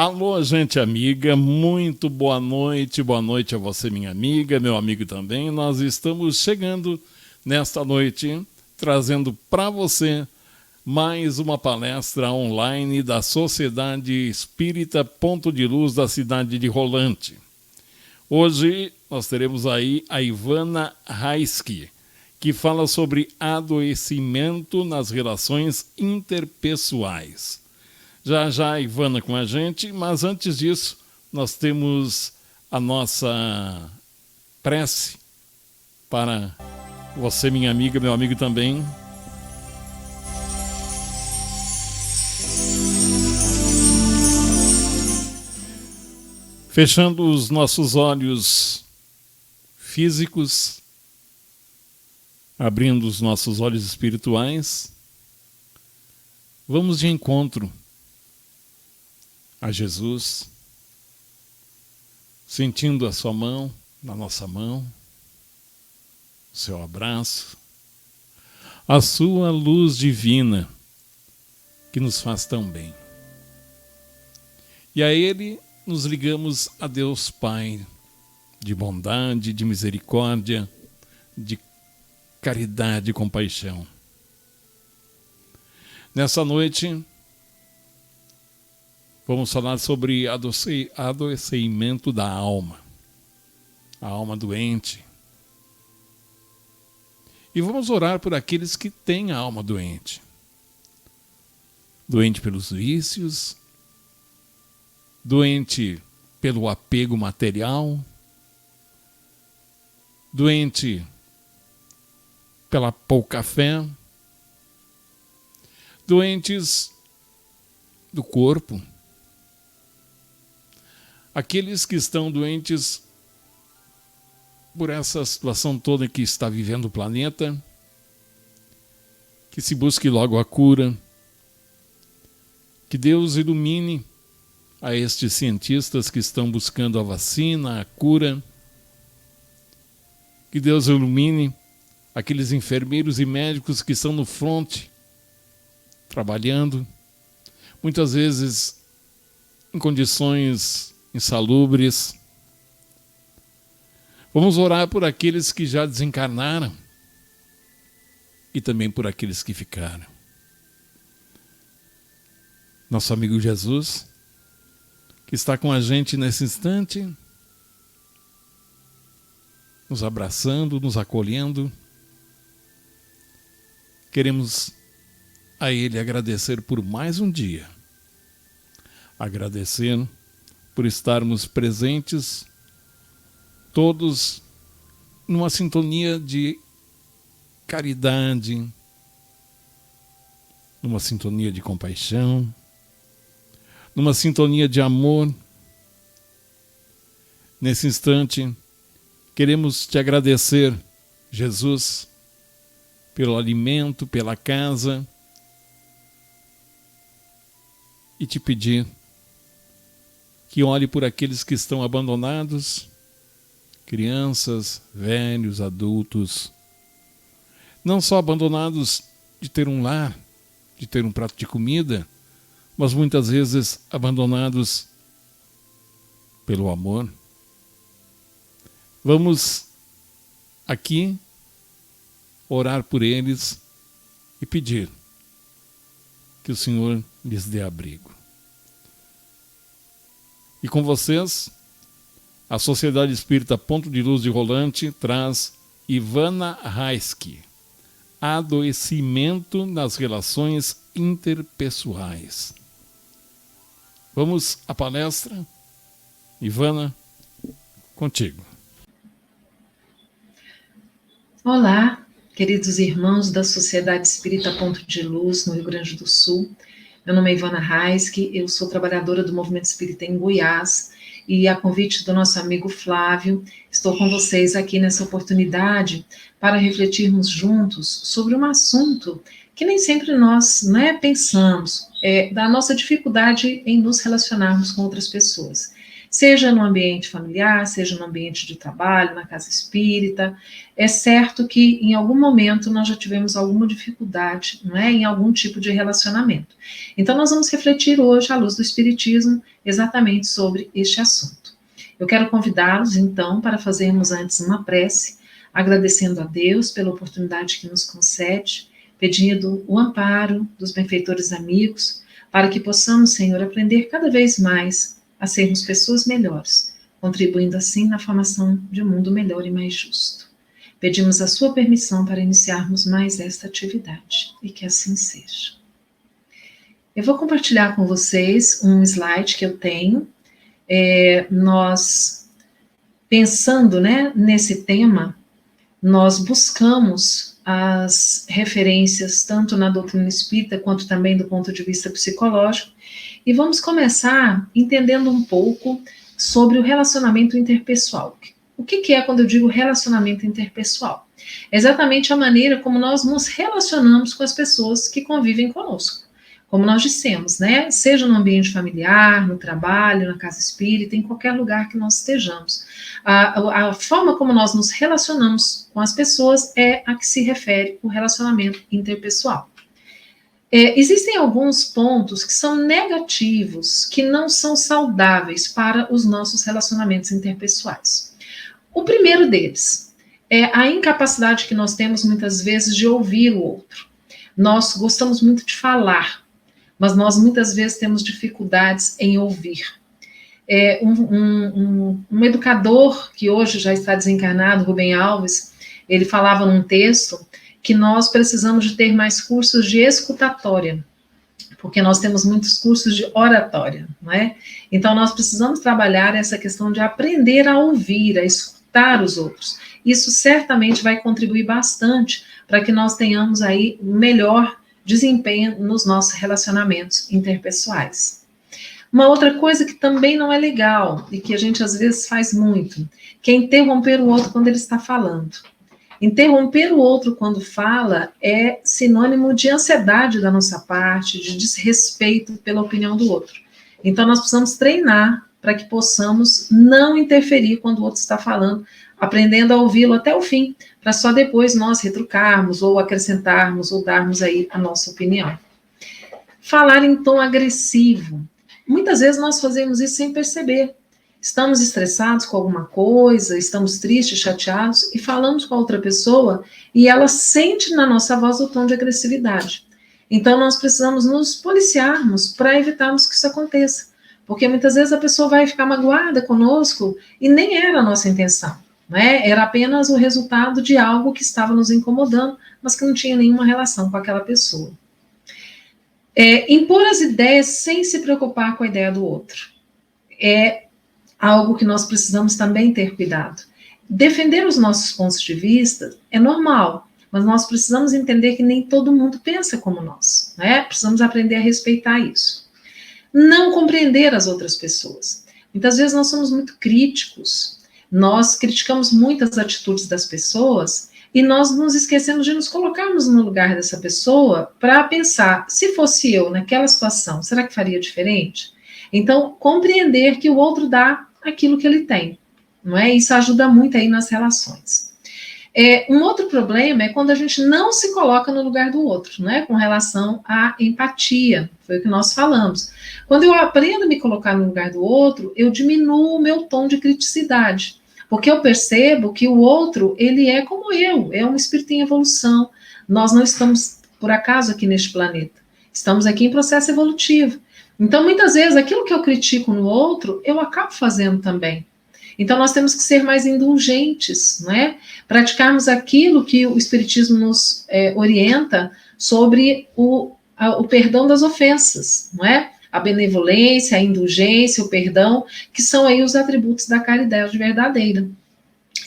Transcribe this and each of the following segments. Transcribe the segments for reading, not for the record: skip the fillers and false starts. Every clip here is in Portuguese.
Alô, gente amiga, muito boa noite a você, minha amiga, meu amigo também. Nós estamos chegando nesta noite, trazendo para você mais uma palestra online da Sociedade Espírita Ponto de Luz da cidade de Rolante. Hoje nós teremos aí a Ivana Raiski, que fala sobre adoecimento nas relações interpessoais. Já já a Ivana com a gente, mas antes disso, nós temos a nossa prece para você, minha amiga, meu amigo também. Fechando os nossos olhos físicos, abrindo os nossos olhos espirituais, vamos de encontro a Jesus, sentindo a sua mão na nossa mão, o seu abraço, a sua luz divina que nos faz tão bem. E a Ele nos ligamos a Deus Pai, de bondade, de misericórdia, de caridade e compaixão. Nessa noite, vamos falar sobre adoecimento da alma, a alma doente. E vamos orar por aqueles que têm a alma doente. Doente pelos vícios, doente pelo apego material, doente pela pouca fé, doentes do corpo, aqueles que estão doentes por essa situação toda que está vivendo o planeta, que se busque logo a cura, que Deus ilumine a estes cientistas que estão buscando a vacina, a cura, que Deus ilumine aqueles enfermeiros e médicos que estão no fronte, trabalhando, muitas vezes em condições insalubres. Vamos orar por aqueles que já desencarnaram e também por aqueles que ficaram. Nosso amigo Jesus, que está com a gente nesse instante, nos abraçando, nos acolhendo. Queremos a Ele agradecer por mais um dia. Agradecer por estarmos presentes, todos numa sintonia de caridade, numa sintonia de compaixão, numa sintonia de amor. Nesse instante, queremos te agradecer, Jesus, pelo alimento, pela casa, e te pedir que olhe por aqueles que estão abandonados, crianças, velhos, adultos, não só abandonados de ter um lar, de ter um prato de comida, mas muitas vezes abandonados pelo amor. Vamos aqui orar por eles e pedir que o Senhor lhes dê abrigo. E com vocês, a Sociedade Espírita Ponto de Luz de Rolante traz Ivana Raiski, adoecimento nas relações interpessoais. Vamos à palestra. Ivana, contigo. Olá, queridos irmãos da Sociedade Espírita Ponto de Luz, no Rio Grande do Sul. Meu nome é Ivana Raiski, eu sou trabalhadora do Movimento Espírita em Goiás e, a convite do nosso amigo Flávio, estou com vocês aqui nessa oportunidade para refletirmos juntos sobre um assunto que nem sempre nós pensamos, da nossa dificuldade em nos relacionarmos com outras pessoas. seja no ambiente familiar, seja no ambiente de trabalho, na casa espírita. É certo que em algum momento nós já tivemos alguma dificuldade, não é, em algum tipo de relacionamento. Então nós vamos refletir hoje, à luz do Espiritismo, exatamente sobre este assunto. Eu quero convidá-los, então, para fazermos antes uma prece, agradecendo a Deus pela oportunidade que nos concede, pedindo o amparo dos benfeitores amigos, para que possamos, Senhor, aprender cada vez mais a sermos pessoas melhores, contribuindo assim na formação de um mundo melhor e mais justo. Pedimos a sua permissão para iniciarmos mais esta atividade, e que assim seja. Eu vou compartilhar com vocês um slide que eu tenho. Nós, pensando, né, nesse tema, nós buscamos as referências tanto na doutrina espírita quanto também do ponto de vista psicológico, e vamos começar entendendo um pouco sobre o relacionamento interpessoal. O que é quando eu digo relacionamento interpessoal? É exatamente a maneira como nós nos relacionamos com as pessoas que convivem conosco. Como nós dissemos, né? Seja no ambiente familiar, no trabalho, na casa espírita, em qualquer lugar que nós estejamos. A forma como nós nos relacionamos com as pessoas é a que se refere o relacionamento interpessoal. Existem alguns pontos que são negativos, que não são saudáveis para os nossos relacionamentos interpessoais. O primeiro deles é a incapacidade que nós temos muitas vezes de ouvir o outro. Nós gostamos muito de falar, mas nós muitas vezes temos dificuldades em ouvir. Um educador que hoje já está desencarnado, Rubem Alves, ele falava num texto que nós precisamos de ter mais cursos de escutatória, porque nós temos muitos cursos de oratória, não é? Então nós precisamos trabalhar essa questão de aprender a ouvir, a escutar os outros. Isso certamente vai contribuir bastante para que nós tenhamos aí melhor desempenho nos nossos relacionamentos interpessoais. Uma outra coisa que também não é legal e que a gente às vezes faz muito, que é interromper o outro quando ele está falando. Interromper o outro quando fala é sinônimo de ansiedade da nossa parte, de desrespeito pela opinião do outro. Então nós precisamos treinar para que possamos não interferir quando o outro está falando, aprendendo a ouvi-lo até o fim, para só depois nós retrucarmos ou acrescentarmos ou darmos aí a nossa opinião. Falar em tom agressivo. Muitas vezes nós fazemos isso sem perceber. Estamos estressados com alguma coisa, estamos tristes, chateados, e falamos com a outra pessoa e ela sente na nossa voz o tom de agressividade. Então nós precisamos nos policiarmos para evitarmos que isso aconteça. Porque muitas vezes a pessoa vai ficar magoada conosco e nem era a nossa intenção. Né? Era apenas o resultado de algo que estava nos incomodando, mas que não tinha nenhuma relação com aquela pessoa. Impor as ideias sem se preocupar com a ideia do outro. É algo que nós precisamos também ter cuidado. Defender os nossos pontos de vista é normal, mas nós precisamos entender que nem todo mundo pensa como nós. Né? Precisamos aprender a respeitar isso. Não compreender as outras pessoas. Muitas vezes nós somos muito críticos, nós criticamos muitas atitudes das pessoas e nós nos esquecemos de nos colocarmos no lugar dessa pessoa para pensar, se fosse eu naquela situação, será que faria diferente? Então, compreender que o outro dá aquilo que ele tem, não é? Isso ajuda muito aí nas relações. Um outro problema é quando a gente não se coloca no lugar do outro, né? Com relação à empatia, foi o que nós falamos. Quando eu aprendo a me colocar no lugar do outro, eu diminuo o meu tom de criticidade, porque eu percebo que o outro, ele é como eu, é um espírito em evolução. Nós não estamos, por acaso, aqui neste planeta. Estamos aqui em processo evolutivo. Então, muitas vezes, aquilo que eu critico no outro, eu acabo fazendo também. Então, nós temos que ser mais indulgentes, não é? Praticarmos aquilo que o Espiritismo nos orienta sobre o perdão das ofensas, não é? A benevolência, a indulgência, o perdão, que são aí os atributos da caridade verdadeira.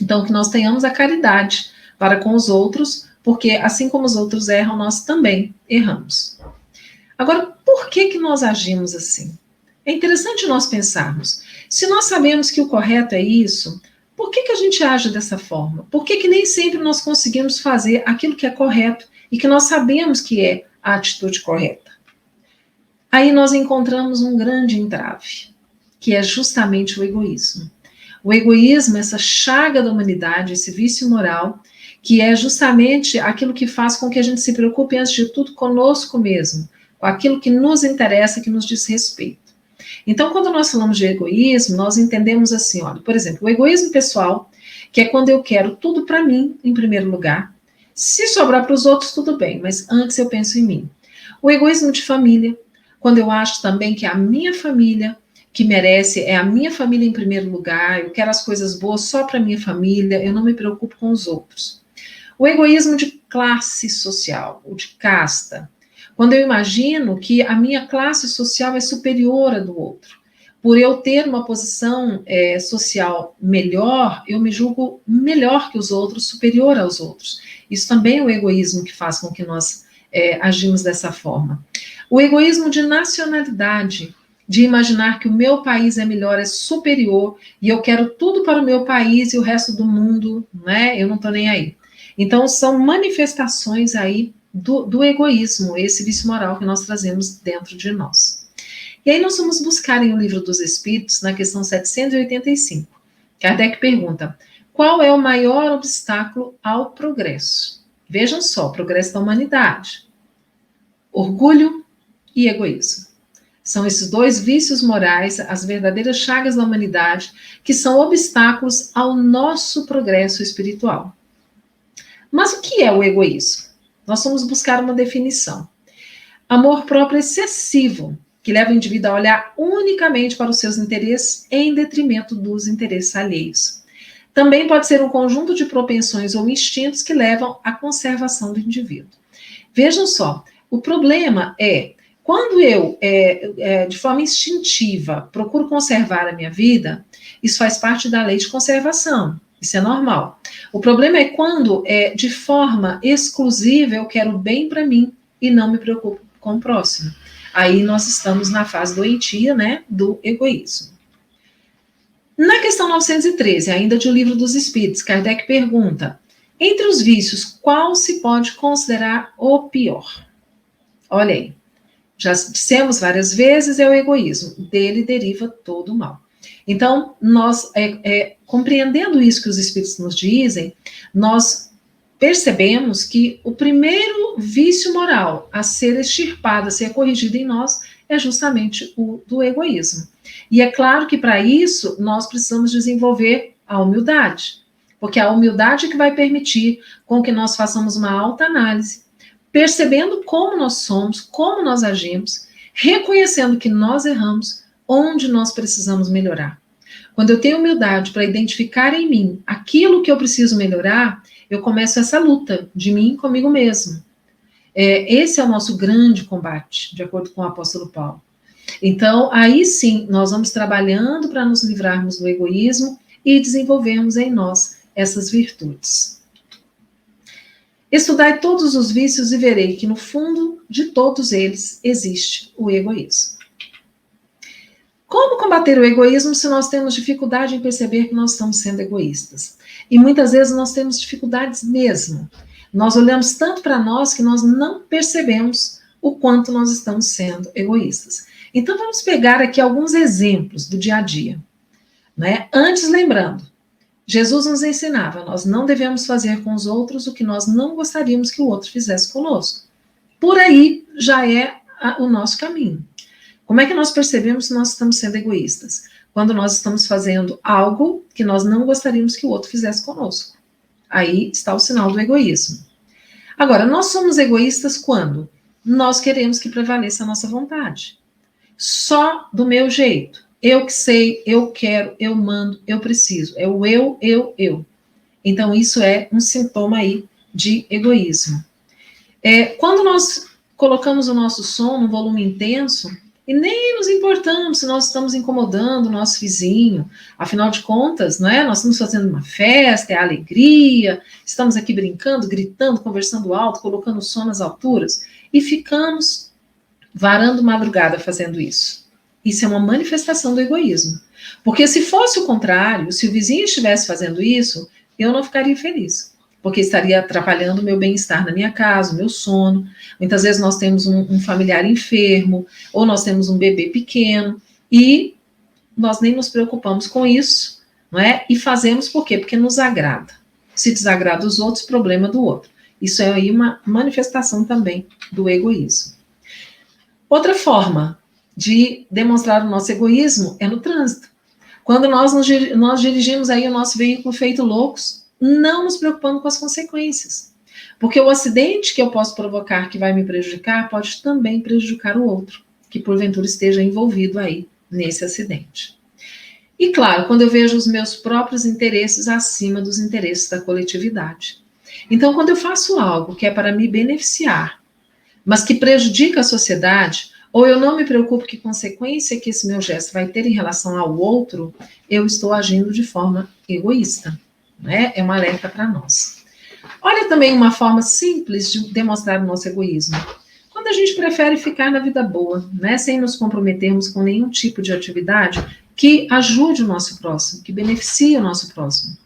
Então, que nós tenhamos a caridade para com os outros, porque assim como os outros erram, nós também erramos. Agora, por que nós agimos assim? É interessante nós pensarmos. Se nós sabemos que o correto é isso, por que a gente age dessa forma? Por que nem sempre nós conseguimos fazer aquilo que é correto e que nós sabemos que é a atitude correta? Aí nós encontramos um grande entrave. que é justamente o egoísmo. O egoísmo, essa chaga da humanidade, esse vício moral, que é justamente aquilo que faz com que a gente se preocupe, antes de tudo, conosco mesmo, com aquilo que nos interessa, que nos diz respeito. Então, quando nós falamos de egoísmo, nós entendemos assim, olha, por exemplo, o egoísmo pessoal, que é quando eu quero tudo para mim, em primeiro lugar. Se sobrar para os outros, tudo bem, mas antes eu penso em mim. O egoísmo de família, quando eu acho também que a minha família que merece, é a minha família em primeiro lugar, eu quero as coisas boas só para a minha família, eu não me preocupo com os outros. O egoísmo de classe social, ou de casta, quando eu imagino que a minha classe social é superior à do outro. Por eu ter uma posição social melhor, eu me julgo melhor que os outros, superior aos outros. Isso também é o egoísmo que faz com que nós agimos dessa forma. O egoísmo de nacionalidade, de imaginar que o meu país é melhor, é superior, e eu quero tudo para o meu país e o resto do mundo, né? Eu não estou nem aí. Então, são manifestações aí do egoísmo, esse vício moral que nós trazemos dentro de nós. E aí nós vamos buscar em O Livro dos Espíritos, na questão 785. Kardec pergunta, qual é o maior obstáculo ao progresso? Vejam só, o progresso da humanidade. Orgulho e egoísmo. São esses dois vícios morais, as verdadeiras chagas da humanidade, que são obstáculos ao nosso progresso espiritual. Mas o que é o egoísmo? Nós vamos buscar uma definição. Amor próprio excessivo, que leva o indivíduo a olhar unicamente para os seus interesses em detrimento dos interesses alheios. Também pode ser um conjunto de propensões ou instintos que levam à conservação do indivíduo. Vejam só, o problema é, quando eu, de forma instintiva, procuro conservar a minha vida, isso faz parte da lei de conservação, isso é normal. O problema é quando, de forma exclusiva, eu quero bem para mim e não me preocupo com o próximo. Aí nós estamos na fase doentia, né, do egoísmo. Na questão 913, ainda de O Livro dos Espíritos, Kardec pergunta, entre os vícios, qual se pode considerar o pior? Olha aí, já dissemos várias vezes, é o egoísmo, dele deriva todo o mal. Então, nós, compreendendo isso que os Espíritos nos dizem, nós percebemos que o primeiro vício moral a ser extirpado, a ser corrigido em nós, é justamente o do egoísmo. E é claro que para isso nós precisamos desenvolver a humildade, porque a humildade é que vai permitir com que nós façamos uma autoanálise, percebendo como nós somos, como nós agimos, reconhecendo que nós erramos, onde nós precisamos melhorar. Quando eu tenho humildade para identificar em mim aquilo que eu preciso melhorar, eu começo essa luta de mim comigo mesmo. Esse é o nosso grande combate, de acordo com o apóstolo Paulo. Então, aí sim, nós vamos trabalhando para nos livrarmos do egoísmo e desenvolvermos em nós essas virtudes. Estudai todos os vícios e verei que no fundo de todos eles existe o egoísmo. Como combater o egoísmo se nós temos dificuldade em perceber que nós estamos sendo egoístas? E muitas vezes nós temos dificuldades mesmo. Nós olhamos tanto para nós que nós não percebemos o quanto nós estamos sendo egoístas. Então vamos pegar aqui alguns exemplos do dia a dia. Né? Antes, lembrando, Jesus nos ensinava, nós não devemos fazer com os outros o que nós não gostaríamos que o outro fizesse conosco. Por aí já é o nosso caminho. Como é que nós percebemos se nós estamos sendo egoístas? Quando nós estamos fazendo algo que nós não gostaríamos que o outro fizesse conosco. Aí está o sinal do egoísmo. Agora, nós somos egoístas quando nós queremos que prevaleça a nossa vontade. Só do meu jeito. Eu que sei, eu quero, eu mando, eu preciso. É o eu. Então, isso é um sintoma aí de egoísmo. Quando nós colocamos o nosso som num volume intenso, e nem nos importamos se nós estamos incomodando o nosso vizinho, afinal de contas, né, nós estamos fazendo uma festa, é alegria, estamos aqui brincando, gritando, conversando alto, colocando o som nas alturas, e ficamos varando madrugada fazendo isso. Isso é uma manifestação do egoísmo. Porque se fosse o contrário, se o vizinho estivesse fazendo isso, eu não ficaria feliz. Porque estaria atrapalhando o meu bem-estar na minha casa, o meu sono. Muitas vezes nós temos um familiar enfermo, ou nós temos um bebê pequeno, e nós nem nos preocupamos com isso, não é? E fazemos por quê? Porque nos agrada. Se desagrada os outros, problema do outro. Isso é aí uma manifestação também do egoísmo. Outra forma de demonstrar o nosso egoísmo é no trânsito. Quando nós dirigimos aí o nosso veículo feito loucos, não nos preocupando com as consequências. Porque o acidente que eu posso provocar que vai me prejudicar pode também prejudicar o outro, que porventura esteja envolvido aí nesse acidente. E claro, quando eu vejo os meus próprios interesses acima dos interesses da coletividade. Então, quando eu faço algo que é para me beneficiar, mas que prejudica a sociedade, ou eu não me preocupo que consequência que esse meu gesto vai ter em relação ao outro, eu estou agindo de forma egoísta, né? É um alerta para nós. Olha também uma forma simples de demonstrar o nosso egoísmo. Quando a gente prefere ficar na vida boa, né, sem nos comprometermos com nenhum tipo de atividade que ajude o nosso próximo, que beneficie o nosso próximo.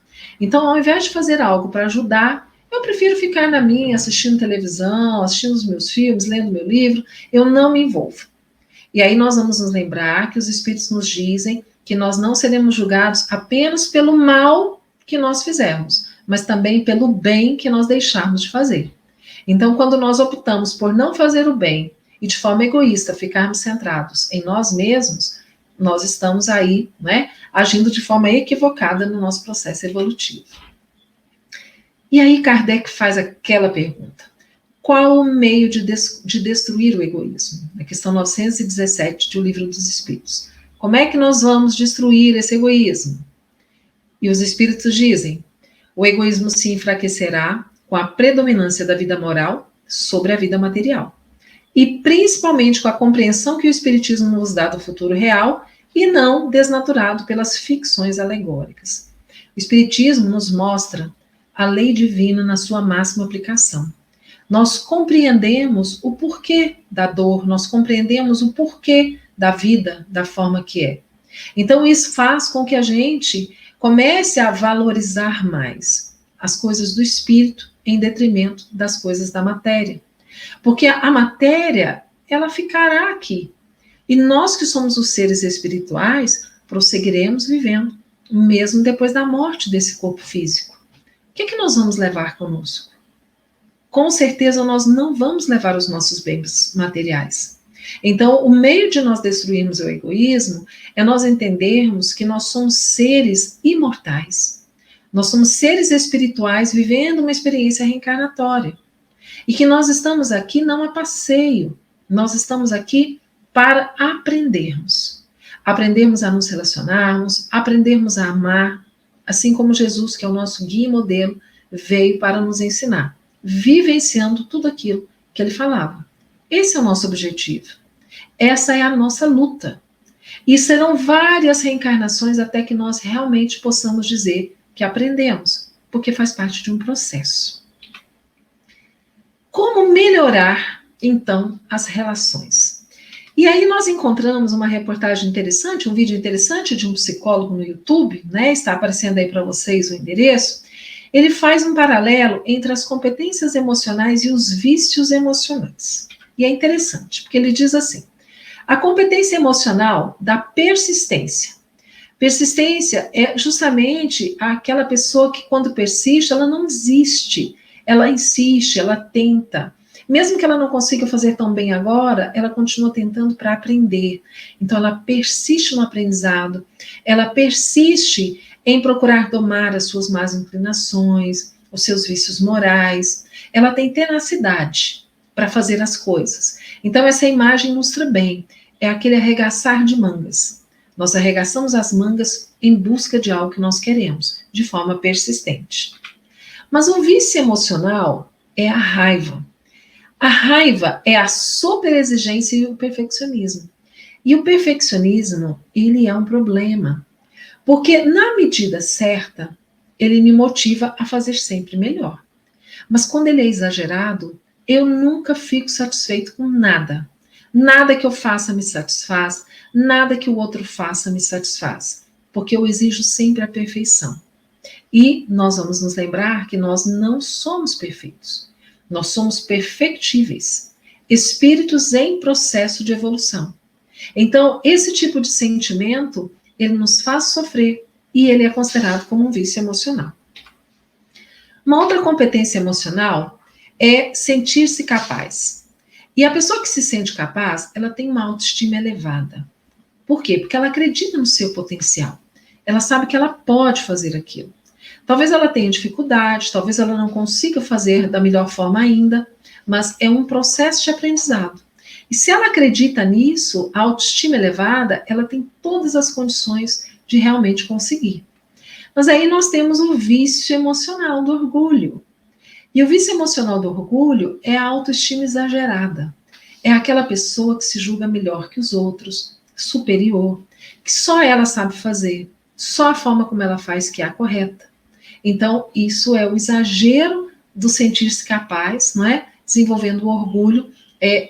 Então, ao invés de fazer algo para ajudar, eu prefiro ficar na minha, assistindo televisão, assistindo os meus filmes, lendo meu livro, eu não me envolvo. E aí nós vamos nos lembrar que os Espíritos nos dizem que nós não seremos julgados apenas pelo mal que nós fizermos, mas também pelo bem que nós deixarmos de fazer. Então, quando nós optamos por não fazer o bem e de forma egoísta ficarmos centrados em nós mesmos, nós estamos aí, né, agindo de forma equivocada no nosso processo evolutivo. E aí Kardec faz aquela pergunta: qual o meio de destruir o egoísmo? Na questão 917 do Livro dos Espíritos. Como é que nós vamos destruir esse egoísmo? E os Espíritos dizem: o egoísmo se enfraquecerá com a predominância da vida moral sobre a vida material. E principalmente com a compreensão que o Espiritismo nos dá do futuro real e não desnaturado pelas ficções alegóricas. O Espiritismo nos mostra a lei divina na sua máxima aplicação. Nós compreendemos o porquê da dor, nós compreendemos o porquê da vida da forma que é. Então isso faz com que a gente comece a valorizar mais as coisas do espírito em detrimento das coisas da matéria. Porque a matéria, ela ficará aqui. E nós que somos os seres espirituais, prosseguiremos vivendo, mesmo depois da morte desse corpo físico. O que é que nós vamos levar conosco? Com certeza nós não vamos levar os nossos bens materiais. Então, o meio de nós destruirmos o egoísmo é nós entendermos que nós somos seres imortais. Nós somos seres espirituais vivendo uma experiência reencarnatória. E que nós estamos aqui não a passeio, nós estamos aqui para aprendermos. Aprendermos a nos relacionarmos, aprendermos a amar, assim como Jesus, que é o nosso guia e modelo, veio para nos ensinar, vivenciando tudo aquilo que ele falava. Esse é o nosso objetivo. Essa é a nossa luta. E serão várias reencarnações até que nós realmente possamos dizer que aprendemos, porque faz parte de um processo. Como melhorar, então, as relações? E aí nós encontramos uma reportagem interessante, um vídeo interessante de um psicólogo no YouTube, né? Está aparecendo aí para vocês o endereço. Ele faz um paralelo entre as competências emocionais e os vícios emocionais. E é interessante, porque ele diz assim: a competência emocional dá persistência. Persistência é justamente aquela pessoa que, quando persiste, ela não desiste. Ela insiste, ela tenta. Mesmo que ela não consiga fazer tão bem agora, ela continua tentando para aprender. Então, ela persiste no aprendizado, ela persiste em procurar domar as suas más inclinações, os seus vícios morais. Ela tem tenacidade para fazer as coisas. Então, essa imagem ilustra bem. É aquele arregaçar de mangas. Nós arregaçamos as mangas em busca de algo que nós queremos, de forma persistente. Mas o vício emocional é a raiva. A raiva é a superexigência e o perfeccionismo. E o perfeccionismo, ele é um problema. Porque na medida certa, ele me motiva a fazer sempre melhor. Mas quando ele é exagerado, eu nunca fico satisfeito com nada. Nada que eu faça me satisfaz, nada que o outro faça me satisfaz. Porque eu exijo sempre a perfeição. E nós vamos nos lembrar que nós não somos perfeitos. Nós somos perfectíveis. Espíritos em processo de evolução. Então, esse tipo de sentimento ele nos faz sofrer e ele é considerado como um vício emocional. Uma outra competência emocional é sentir-se capaz. E a pessoa que se sente capaz, ela tem uma autoestima elevada. Por quê? Porque ela acredita no seu potencial. Ela sabe que ela pode fazer aquilo. Talvez ela tenha dificuldade, talvez ela não consiga fazer da melhor forma ainda, mas é um processo de aprendizado. E se ela acredita nisso, a autoestima elevada, ela tem todas as condições de realmente conseguir. Mas aí nós temos o vício emocional do orgulho. E o vício emocional do orgulho é a autoestima exagerada. É aquela pessoa que se julga melhor que os outros, superior, que só ela sabe fazer, só a forma como ela faz que é a correta. Então, isso é o exagero do sentir-se capaz, não é? Desenvolvendo o orgulho,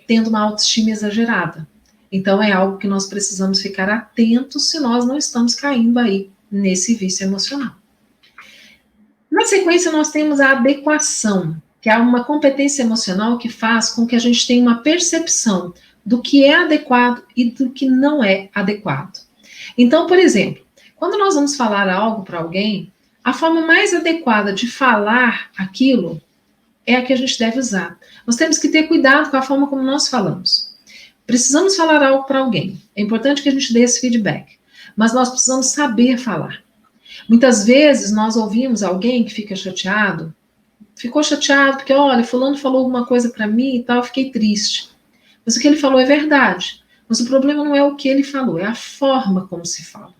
tendo uma autoestima exagerada. Então, é algo que nós precisamos ficar atentos se nós não estamos caindo aí nesse vício emocional. Na sequência, nós temos a adequação, que é uma competência emocional que faz com que a gente tenha uma percepção do que é adequado e do que não é adequado. Então, por exemplo, quando nós vamos falar algo para alguém, a forma mais adequada de falar aquilo é a que a gente deve usar. Nós temos que ter cuidado com a forma como nós falamos. Precisamos falar algo para alguém. É importante que a gente dê esse feedback. Mas nós precisamos saber falar. Muitas vezes nós ouvimos alguém que fica chateado, ficou chateado porque, olha, fulano falou alguma coisa para mim e tal, eu fiquei triste. Mas o que ele falou é verdade. Mas o problema não é o que ele falou, é a forma como se fala.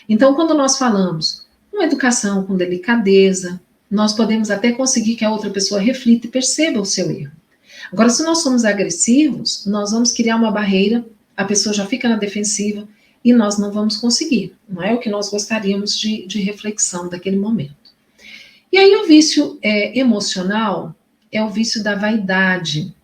Então, quando nós falamos com educação, com delicadeza, nós podemos até conseguir que a outra pessoa reflita e perceba o seu erro. Agora, se nós somos agressivos, nós vamos criar uma barreira, a pessoa já fica na defensiva e nós não vamos conseguir. Não é o que nós gostaríamos de reflexão daquele momento. E aí o vício emocional é o vício da vaidade,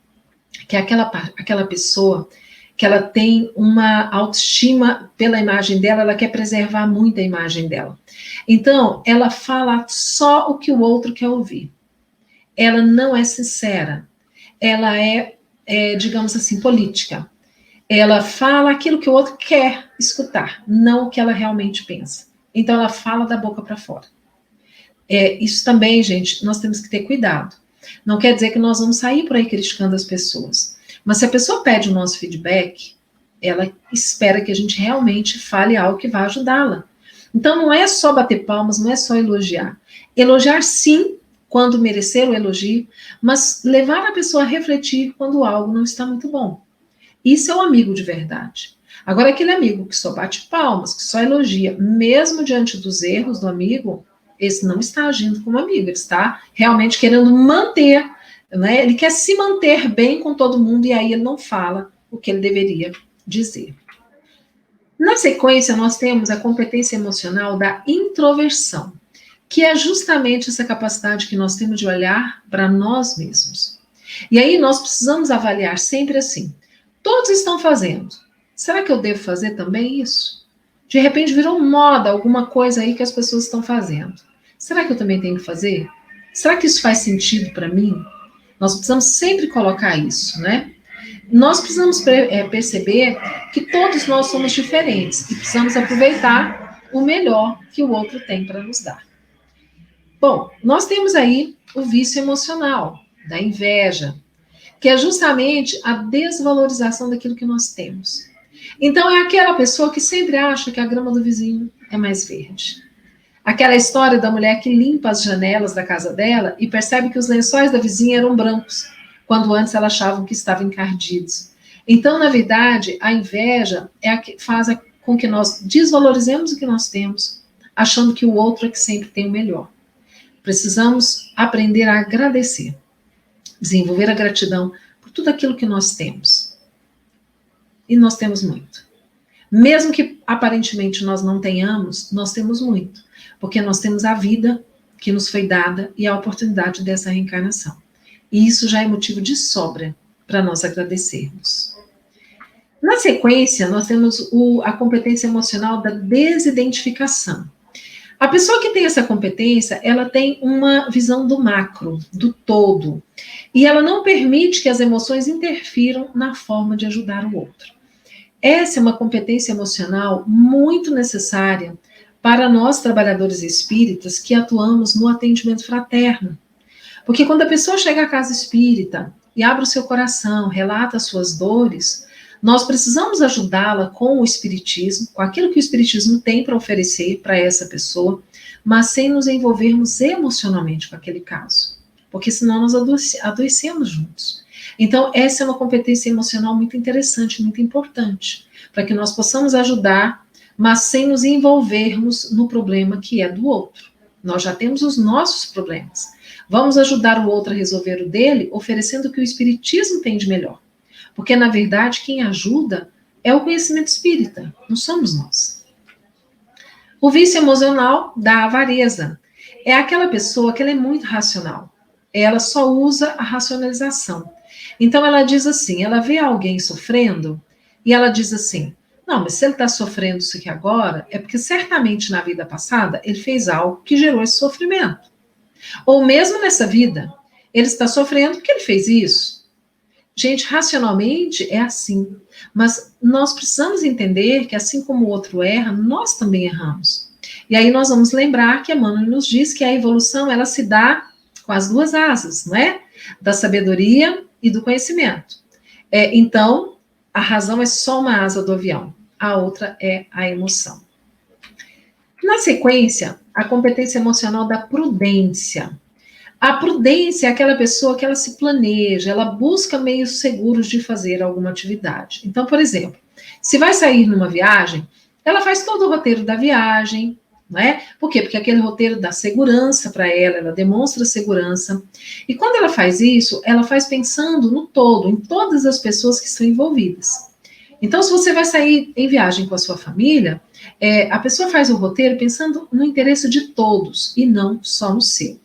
que é aquela pessoa que ela tem uma autoestima pela imagem dela, ela quer preservar muito a imagem dela. Então, ela fala só o que o outro quer ouvir. Ela não é sincera. Ela digamos assim, política. Ela fala aquilo que o outro quer escutar, não o que ela realmente pensa. Então, ela fala da boca para fora. Isso também, gente, nós temos que ter cuidado. Não quer dizer que nós vamos sair por aí criticando as pessoas. Mas se a pessoa pede o nosso feedback, ela espera que a gente realmente fale algo que vai ajudá-la. Então, não é só bater palmas, não é só elogiar. Elogiar, sim, quando merecer o elogio, mas levar a pessoa a refletir quando algo não está muito bom. Isso é um amigo de verdade. Agora, aquele amigo que só bate palmas, que só elogia, mesmo diante dos erros do amigo, esse não está agindo como amigo, ele está realmente querendo manter, né? Ele quer se manter bem com todo mundo e aí ele não fala o que ele deveria dizer. Na sequência, nós temos a competência emocional da introversão, que é justamente essa capacidade que nós temos de olhar para nós mesmos. E aí nós precisamos avaliar sempre assim, todos estão fazendo, será que eu devo fazer também isso? De repente virou moda alguma coisa aí que as pessoas estão fazendo. Será que eu também tenho que fazer? Será que isso faz sentido para mim? Nós precisamos sempre colocar isso, né? Nós precisamos perceber que todos nós somos diferentes e precisamos aproveitar o melhor que o outro tem para nos dar. Bom, nós temos aí o vício emocional, da inveja, que é justamente a desvalorização daquilo que nós temos. Então, é aquela pessoa que sempre acha que a grama do vizinho é mais verde. Aquela história da mulher que limpa as janelas da casa dela e percebe que os lençóis da vizinha eram brancos, quando antes ela achava que estavam encardidos. Então, na verdade, a inveja é a que faz com que nós desvalorizemos o que nós temos, achando que o outro é que sempre tem o melhor. Precisamos aprender a agradecer, desenvolver a gratidão por tudo aquilo que nós temos. E nós temos muito. Mesmo que aparentemente nós não tenhamos, nós temos muito, porque nós temos a vida que nos foi dada e a oportunidade dessa reencarnação. E isso já é motivo de sobra para nós agradecermos. Na sequência, nós temos a competência emocional da desidentificação. A pessoa que tem essa competência, ela tem uma visão do macro, do todo, e ela não permite que as emoções interfiram na forma de ajudar o outro. Essa é uma competência emocional muito necessária para nós, trabalhadores espíritas, que atuamos no atendimento fraterno. Porque quando a pessoa chega à casa espírita e abre o seu coração, relata as suas dores, nós precisamos ajudá-la com o espiritismo, com aquilo que o espiritismo tem para oferecer para essa pessoa, mas sem nos envolvermos emocionalmente com aquele caso, porque senão nós adoecemos juntos. Então, essa é uma competência emocional muito interessante, muito importante, para que nós possamos ajudar, mas sem nos envolvermos no problema que é do outro. Nós já temos os nossos problemas. Vamos ajudar o outro a resolver o dele, oferecendo o que o espiritismo tem de melhor. Porque, na verdade, quem ajuda é o conhecimento espírita, não somos nós. O vício emocional da avareza é aquela pessoa que ela é muito racional. Ela só usa a racionalização. Então, ela diz assim, ela vê alguém sofrendo e ela diz assim, não, mas se ele está sofrendo isso aqui agora, é porque certamente na vida passada ele fez algo que gerou esse sofrimento. Ou mesmo nessa vida, ele está sofrendo porque ele fez isso. Gente, racionalmente é assim, mas nós precisamos entender que assim como o outro erra, nós também erramos. E aí nós vamos lembrar que Emmanuel nos diz que a evolução, ela se dá com as duas asas, não é? Da sabedoria e do conhecimento. Então, a razão é só uma asa do avião, a outra é a emoção. Na sequência, a competência emocional da prudência. A prudência é aquela pessoa que ela se planeja, ela busca meios seguros de fazer alguma atividade. Então, por exemplo, se vai sair numa viagem, ela faz todo o roteiro da viagem, não é? Por quê? Porque aquele roteiro dá segurança para ela, ela demonstra segurança. E quando ela faz isso, ela faz pensando no todo, em todas as pessoas que estão envolvidas. Então, se você vai sair em viagem com a sua família, a pessoa faz o roteiro pensando no interesse de todos e não só no seu.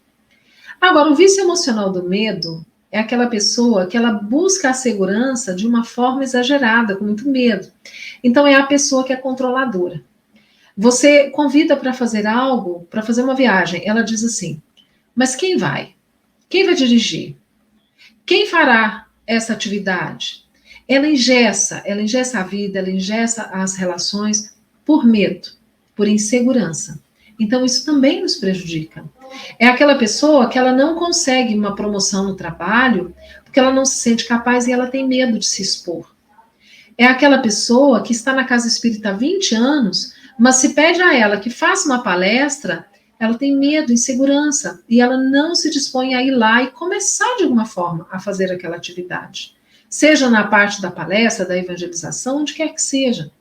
Agora, o vício emocional do medo é aquela pessoa que ela busca a segurança de uma forma exagerada, com muito medo. Então, é a pessoa que é controladora. Você convida para fazer algo, para fazer uma viagem, ela diz assim, mas quem vai? Quem vai dirigir? Quem fará essa atividade? Ela engessa a vida, ela engessa as relações por medo, por insegurança. Então, isso também nos prejudica. É aquela pessoa que ela não consegue uma promoção no trabalho porque ela não se sente capaz e ela tem medo de se expor. É aquela pessoa que está na casa espírita há 20 anos, mas se pede a ela que faça uma palestra, ela tem medo, insegurança, e ela não se dispõe a ir lá e começar de alguma forma a fazer aquela atividade. Seja na parte da palestra, da evangelização, onde quer que seja.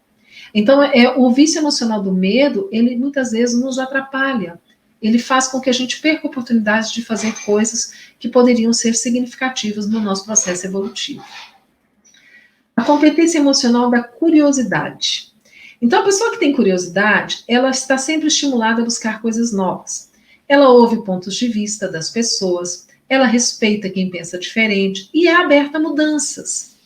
Então, o vício emocional do medo, ele muitas vezes nos atrapalha. Ele faz com que a gente perca oportunidades de fazer coisas que poderiam ser significativas no nosso processo evolutivo. A competência emocional da curiosidade. Então, a pessoa que tem curiosidade, ela está sempre estimulada a buscar coisas novas. Ela ouve pontos de vista das pessoas, ela respeita quem pensa diferente e é aberta a mudanças.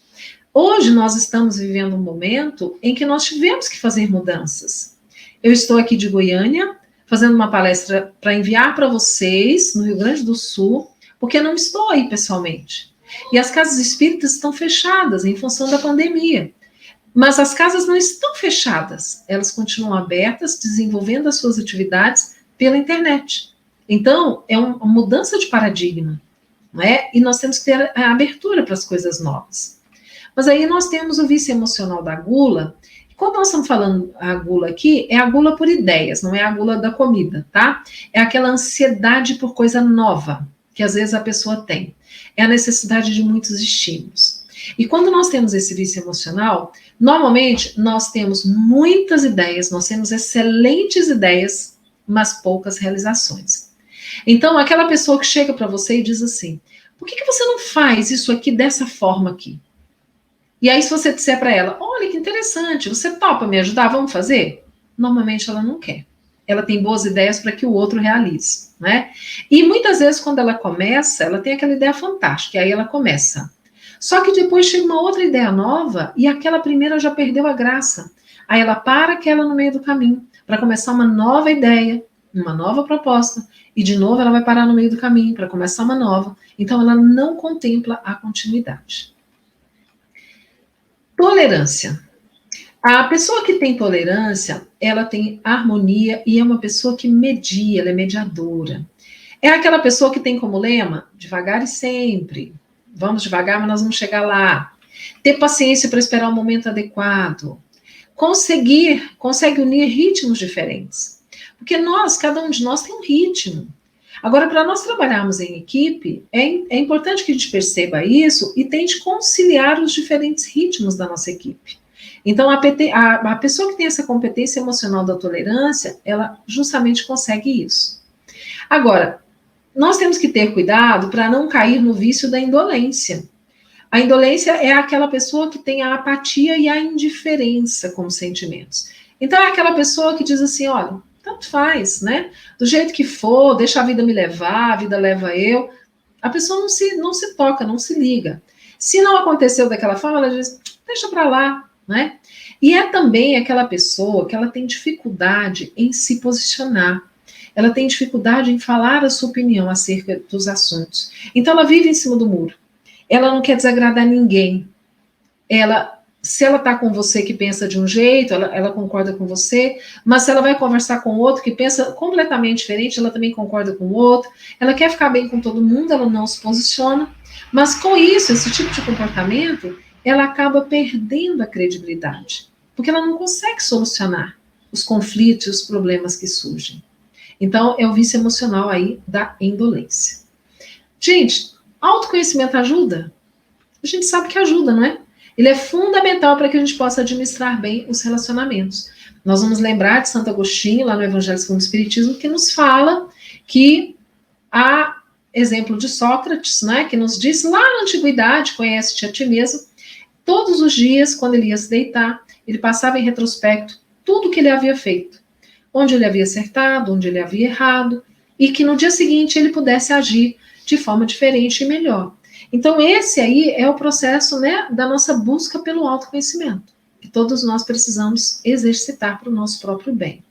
Hoje nós estamos vivendo um momento em que nós tivemos que fazer mudanças. Eu estou aqui de Goiânia, fazendo uma palestra para enviar para vocês, no Rio Grande do Sul, porque não estou aí pessoalmente. E as casas espíritas estão fechadas em função da pandemia. Mas as casas não estão fechadas, elas continuam abertas, desenvolvendo as suas atividades pela internet. Então, é uma mudança de paradigma, não é? E nós temos que ter a abertura para as coisas novas. Mas aí nós temos o vício emocional da gula. Quando nós estamos falando a gula aqui, é a gula por ideias, não é a gula da comida, tá? É aquela ansiedade por coisa nova, que às vezes a pessoa tem. É a necessidade de muitos estímulos. E quando nós temos esse vício emocional, normalmente nós temos muitas ideias, nós temos excelentes ideias, mas poucas realizações. Então, aquela pessoa que chega para você e diz assim, por que você não faz isso aqui dessa forma aqui? E aí, se você disser para ela, olha que interessante, você topa me ajudar, vamos fazer? Normalmente ela não quer. Ela tem boas ideias para que o outro realize, né? E muitas vezes, quando ela começa, ela tem aquela ideia fantástica, e aí ela começa. Só que depois chega uma outra ideia nova, e aquela primeira já perdeu a graça. Aí ela para aquela no meio do caminho, para começar uma nova ideia, uma nova proposta, e de novo ela vai parar no meio do caminho, para começar uma nova. Então ela não contempla a continuidade. Tolerância. A pessoa que tem tolerância, ela tem harmonia e é uma pessoa que media, ela é mediadora. É aquela pessoa que tem como lema, devagar e sempre. Vamos devagar, mas nós vamos chegar lá. Ter paciência para esperar o momento adequado. Consegue unir ritmos diferentes. Porque cada um de nós tem um ritmo. Agora, para nós trabalharmos em equipe, é importante que a gente perceba isso e tente conciliar os diferentes ritmos da nossa equipe. Então, a pessoa que tem essa competência emocional da tolerância, ela justamente consegue isso. Agora, nós temos que ter cuidado para não cair no vício da indolência. A indolência é aquela pessoa que tem a apatia e a indiferença com os sentimentos. Então, é aquela pessoa que diz assim, olha, tanto faz, né? Do jeito que for, deixa a vida me levar, a vida leva eu. A pessoa não se toca, não se liga. Se não aconteceu daquela forma, ela diz, deixa para lá, né? E é também aquela pessoa que ela tem dificuldade em se posicionar. Ela tem dificuldade em falar a sua opinião acerca dos assuntos. Então, ela vive em cima do muro. Ela não quer desagradar ninguém. Se ela está com você que pensa de um jeito, ela concorda com você, mas se ela vai conversar com outro que pensa completamente diferente, ela também concorda com o outro. Ela quer ficar bem com todo mundo, ela não se posiciona. Mas com isso, esse tipo de comportamento, ela acaba perdendo a credibilidade, porque ela não consegue solucionar os conflitos e os problemas que surgem. Então, é o vício emocional aí da indolência. Gente, autoconhecimento ajuda? A gente sabe que ajuda, não é? Ele é fundamental para que a gente possa administrar bem os relacionamentos. Nós vamos lembrar de Santo Agostinho, lá no Evangelho segundo o Espiritismo, que nos fala que há exemplo de Sócrates, né, que nos diz lá na antiguidade, conhece-te a ti mesmo, todos os dias, quando ele ia se deitar, ele passava em retrospecto tudo que ele havia feito, onde ele havia acertado, onde ele havia errado, e que no dia seguinte ele pudesse agir de forma diferente e melhor. Então, esse aí é o processo, né, da nossa busca pelo autoconhecimento, que todos nós precisamos exercitar para o nosso próprio bem.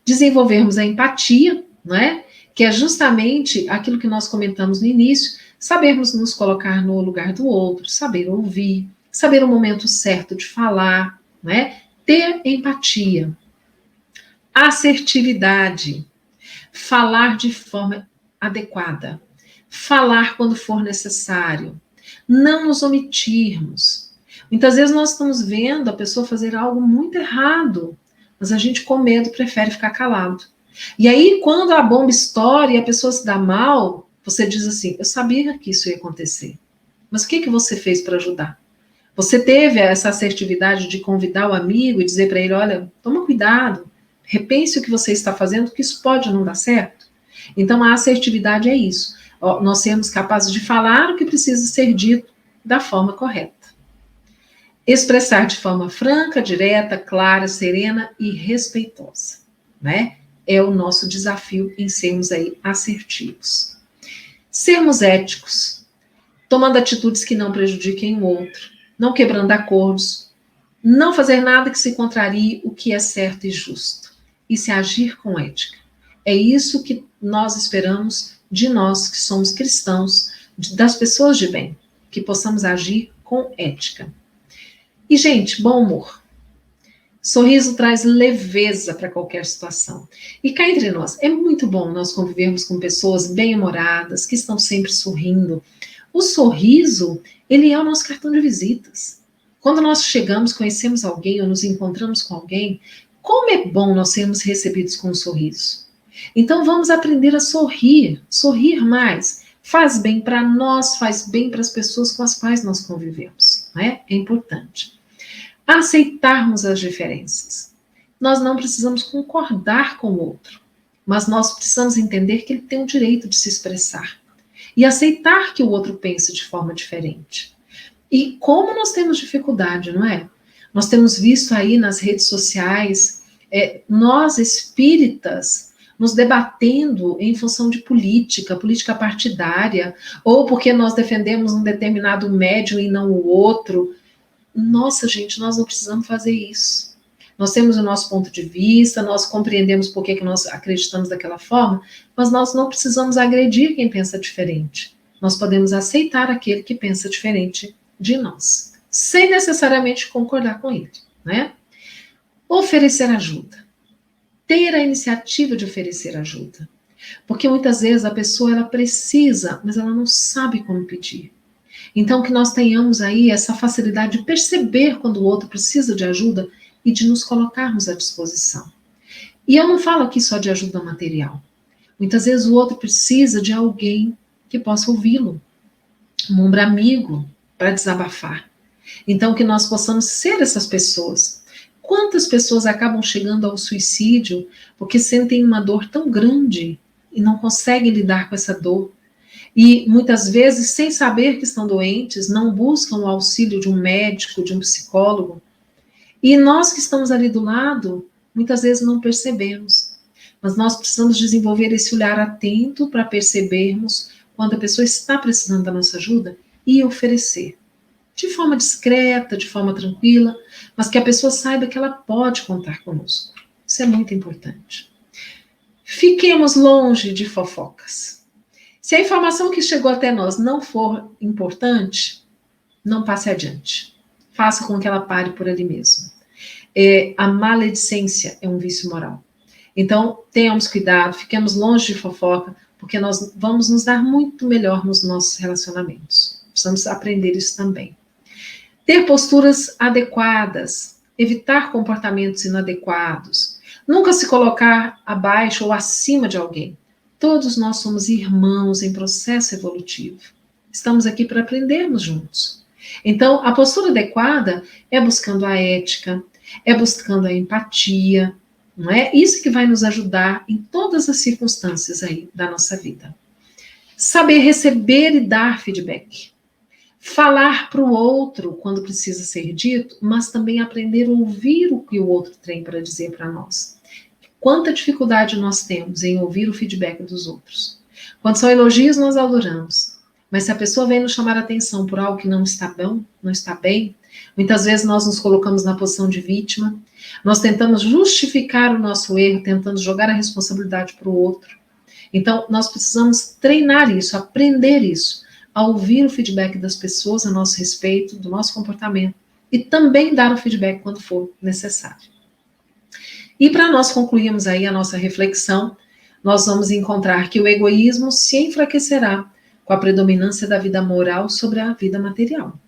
Desenvolvermos a empatia, né, que é justamente aquilo que nós comentamos no início, sabermos nos colocar no lugar do outro, saber ouvir, saber o momento certo de falar, né, ter empatia. Assertividade, falar de forma adequada, falar quando for necessário, não nos omitirmos. Muitas vezes nós estamos vendo a pessoa fazer algo muito errado, mas a gente com medo prefere ficar calado. E aí quando a bomba estoura e a pessoa se dá mal, você diz assim, eu sabia que isso ia acontecer, mas o que você fez para ajudar? Você teve essa assertividade de convidar o amigo e dizer para ele, olha, toma cuidado, repense o que você está fazendo, que isso pode não dar certo. Então, a assertividade é isso. Nós sermos capazes de falar o que precisa ser dito da forma correta. Expressar de forma franca, direta, clara, serena e respeitosa, né? É o nosso desafio em sermos aí assertivos. Sermos éticos, tomando atitudes que não prejudiquem o outro, não quebrando acordos, não fazer nada que se contrarie o que é certo e justo, e se agir com ética. É isso que nós esperamos de nós que somos cristãos, das pessoas de bem, que possamos agir com ética. E, gente, bom humor. Sorriso traz leveza para qualquer situação. E cá entre nós, é muito bom nós convivermos com pessoas bem-humoradas, que estão sempre sorrindo. O sorriso, ele é o nosso cartão de visitas. Quando nós chegamos, conhecemos alguém ou nos encontramos com alguém, como é bom nós sermos recebidos com um sorriso. Então vamos aprender a sorrir mais. Faz bem para nós, faz bem para as pessoas com as quais nós convivemos, né? É importante. Aceitarmos as diferenças. Nós não precisamos concordar com o outro, mas nós precisamos entender que ele tem o direito de se expressar e aceitar que o outro pense de forma diferente. E como nós temos dificuldade, não é? Nós temos visto aí nas redes sociais, nós espíritas nos debatendo em função de política partidária, ou porque nós defendemos um determinado médium e não o outro. Nossa, gente, nós não precisamos fazer isso. Nós temos o nosso ponto de vista, nós compreendemos por que nós acreditamos daquela forma, mas nós não precisamos agredir quem pensa diferente. Nós podemos aceitar aquele que pensa diferente de nós, sem necessariamente concordar com ele, né? Oferecer ajuda. Ter a iniciativa de oferecer ajuda. Porque muitas vezes a pessoa ela precisa, mas ela não sabe como pedir. Então que nós tenhamos aí essa facilidade de perceber quando o outro precisa de ajuda e de nos colocarmos à disposição. E eu não falo aqui só de ajuda material. Muitas vezes o outro precisa de alguém que possa ouvi-lo, um ombro amigo para desabafar. Então que nós possamos ser essas pessoas. Quantas pessoas acabam chegando ao suicídio porque sentem uma dor tão grande e não conseguem lidar com essa dor? E muitas vezes, sem saber que estão doentes, não buscam o auxílio de um médico, de um psicólogo. E nós que estamos ali do lado, muitas vezes não percebemos. Mas nós precisamos desenvolver esse olhar atento para percebermos quando a pessoa está precisando da nossa ajuda e oferecer. De forma discreta, de forma tranquila, mas que a pessoa saiba que ela pode contar conosco. Isso é muito importante. Fiquemos longe de fofocas. Se a informação que chegou até nós não for importante, não passe adiante. Faça com que ela pare por ali mesmo. A maledicência é um vício moral. Então, tenhamos cuidado, fiquemos longe de fofoca, porque nós vamos nos dar muito melhor nos nossos relacionamentos. Precisamos aprender isso também. Ter posturas adequadas, evitar comportamentos inadequados, nunca se colocar abaixo ou acima de alguém. Todos nós somos irmãos em processo evolutivo. Estamos aqui para aprendermos juntos. Então, a postura adequada é buscando a ética, é buscando a empatia, não é? Isso que vai nos ajudar em todas as circunstâncias aí da nossa vida. Saber receber e dar feedback. Falar para o outro quando precisa ser dito, mas também aprender a ouvir o que o outro tem para dizer para nós. Quanta dificuldade nós temos em ouvir o feedback dos outros. Quando são elogios, nós adoramos. Mas se a pessoa vem nos chamar a atenção por algo que não está bom, não está bem, muitas vezes nós nos colocamos na posição de vítima, nós tentamos justificar o nosso erro, tentando jogar a responsabilidade para o outro. Então, nós precisamos treinar isso, aprender isso, a ouvir o feedback das pessoas a nosso respeito, do nosso comportamento, e também dar o feedback quando for necessário. E para nós concluirmos aí a nossa reflexão, nós vamos encontrar que o egoísmo se enfraquecerá com a predominância da vida moral sobre a vida material.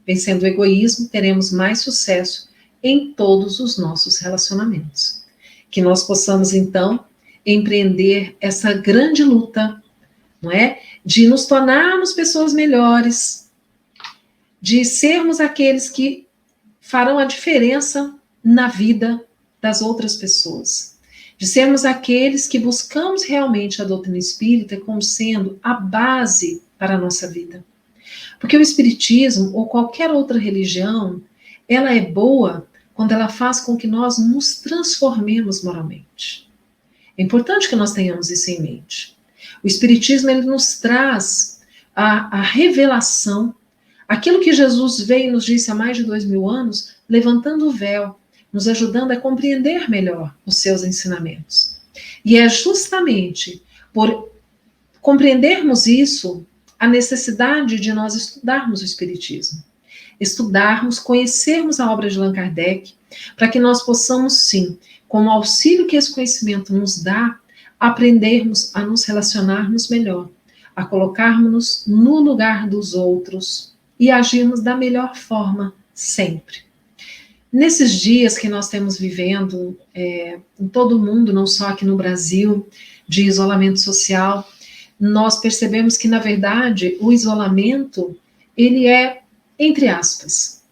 Vencendo o egoísmo, teremos mais sucesso em todos os nossos relacionamentos. Que nós possamos, então, empreender essa grande luta, não é? De nos tornarmos pessoas melhores, de sermos aqueles que farão a diferença na vida das outras pessoas, de sermos aqueles que buscamos realmente a doutrina espírita como sendo a base para a nossa vida. Porque o espiritismo ou qualquer outra religião, ela é boa quando ela faz com que nós nos transformemos moralmente. É importante que nós tenhamos isso em mente. O espiritismo, ele nos traz a revelação, aquilo que Jesus veio e nos disse há mais de 2000 anos, levantando o véu, nos ajudando a compreender melhor os seus ensinamentos. E é justamente por compreendermos isso, a necessidade de nós estudarmos o espiritismo. Estudarmos, conhecermos a obra de Allan Kardec, para que nós possamos, sim, com o auxílio que esse conhecimento nos dá, aprendermos a nos relacionarmos melhor, a colocarmos no lugar dos outros e agirmos da melhor forma sempre. Nesses dias que nós temos vivendo em todo o mundo, não só aqui no Brasil, de isolamento social, nós percebemos que, na verdade, o isolamento, ele é, entre aspas,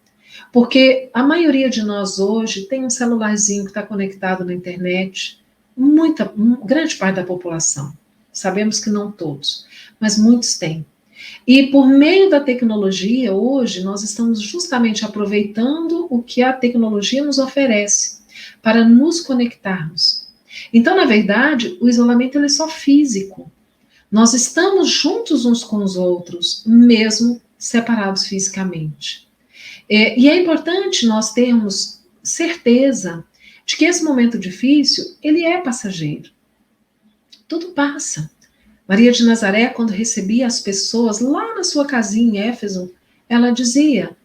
porque a maioria de nós hoje tem um celularzinho que está conectado na internet, grande parte da população, sabemos que não todos, mas muitos têm. E por meio da tecnologia, hoje, nós estamos justamente aproveitando o que a tecnologia nos oferece para nos conectarmos. Então, na verdade, o isolamento ele é só físico. Nós estamos juntos uns com os outros, mesmo separados fisicamente. E é importante nós termos certeza de que esse momento difícil, ele é passageiro. Tudo passa. Maria de Nazaré, quando recebia as pessoas lá na sua casinha em Éfeso, ela dizia,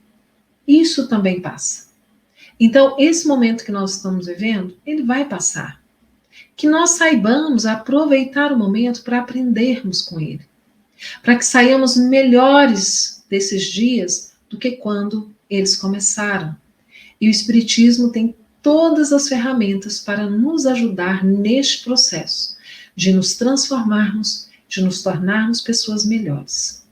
isso também passa. Então, esse momento que nós estamos vivendo, ele vai passar. Que nós saibamos aproveitar o momento para aprendermos com ele, para que saiamos melhores desses dias do que quando eles começaram. E o Espiritismo tem todas as ferramentas para nos ajudar neste processo de nos transformarmos, de nos tornarmos pessoas melhores.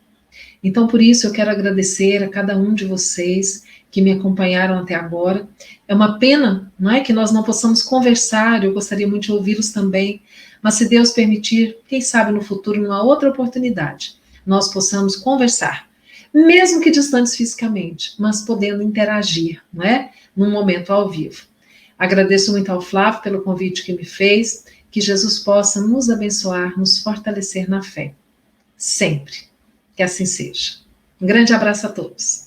Então, por isso, eu quero agradecer a cada um de vocês que me acompanharam até agora. É uma pena, não é, que nós não possamos conversar, eu gostaria muito de ouvi-los também, mas se Deus permitir, quem sabe no futuro, numa outra oportunidade, nós possamos conversar, mesmo que distantes fisicamente, mas podendo interagir, não é? Num momento ao vivo. Agradeço muito ao Flávio pelo convite que me fez, que Jesus possa nos abençoar, nos fortalecer na fé, sempre. Que assim seja. Um grande abraço a todos.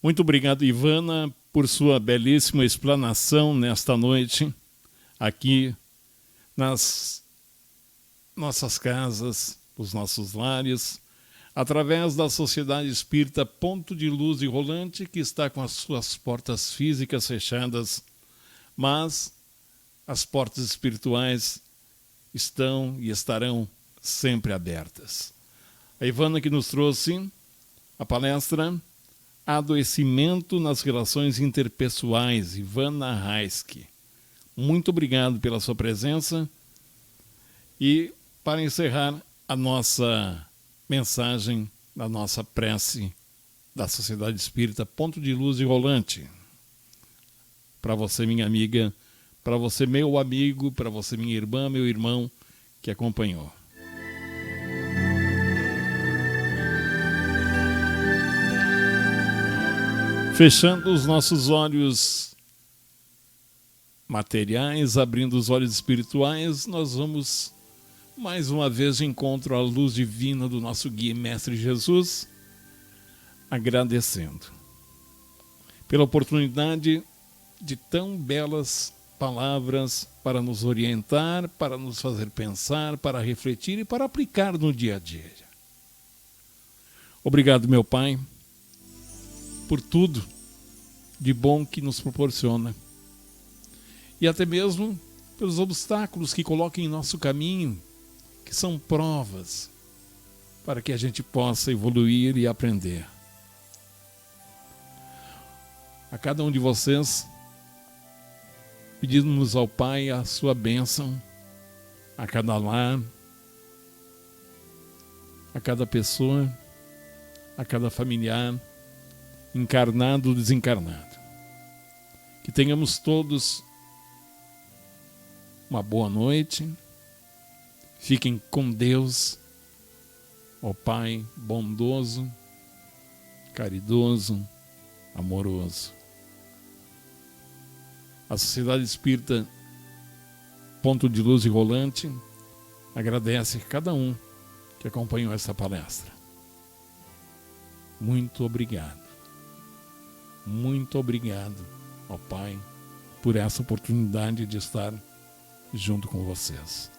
Muito obrigado, Ivana, por sua belíssima explanação nesta noite, aqui nas nossas casas, nos nossos lares, através da Sociedade Espírita Ponto de Luz e Rolante, que está com as suas portas físicas fechadas, mas as portas espirituais estão e estarão sempre abertas. A Ivana que nos trouxe a palestra Adoecimento nas Relações Interpessoais, Ivana Raiski. Muito obrigado pela sua presença. E para encerrar a nossa mensagem, da nossa prece da Sociedade Espírita Ponto de Luz e Rolante. Para você, minha amiga, para você, meu amigo, para você, minha irmã, meu irmão, que acompanhou. Fechando os nossos olhos materiais, abrindo os olhos espirituais, nós vamos mais uma vez de encontro à luz divina do nosso guia e mestre Jesus, agradecendo pela oportunidade de tão belas palavras para nos orientar, para nos fazer pensar, para refletir e para aplicar no dia a dia. Obrigado, meu Pai, por tudo de bom que nos proporciona. E até mesmo pelos obstáculos que coloca em nosso caminho, que são provas para que a gente possa evoluir e aprender. A cada um de vocês, pedimos ao Pai a sua bênção, a cada lar, a cada pessoa, a cada familiar, encarnado ou desencarnado. Que tenhamos todos uma boa noite. Fiquem com Deus, ó Pai bondoso, caridoso, amoroso. A Sociedade Espírita Ponto de Luz e Rolante agradece a cada um que acompanhou essa palestra. Muito obrigado. Muito obrigado, ó Pai, por essa oportunidade de estar junto com vocês.